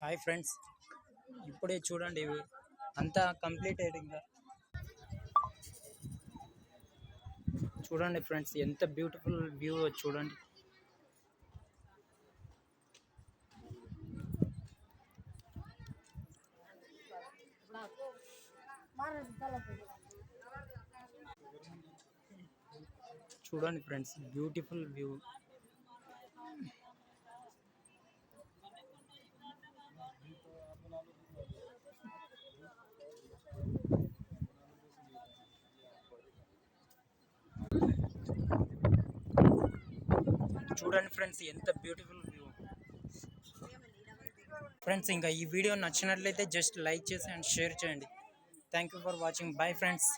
Hi friends, ఇప్పుడే చూడండి అంతా కంప్లీట్ అయ్యింది. చూడండి ఫ్రెండ్స్, ఎంత బ్యూటిఫుల్ వ్యూ చూడండి. చూడండి ఫ్రెండ్స్, బ్యూటిఫుల్ వ్యూ. చూడండి ఫ్రెండ్స్, ఎంత బ్యూటిఫుల్ వ్యూ. ఫ్రెండ్స్, ఇంకా ఈ వీడియో నచ్చినట్లయితే జస్ట్ లైక్ చేసి అండ్ షేర్ చేయండి. Thank you for watching. Bye friends.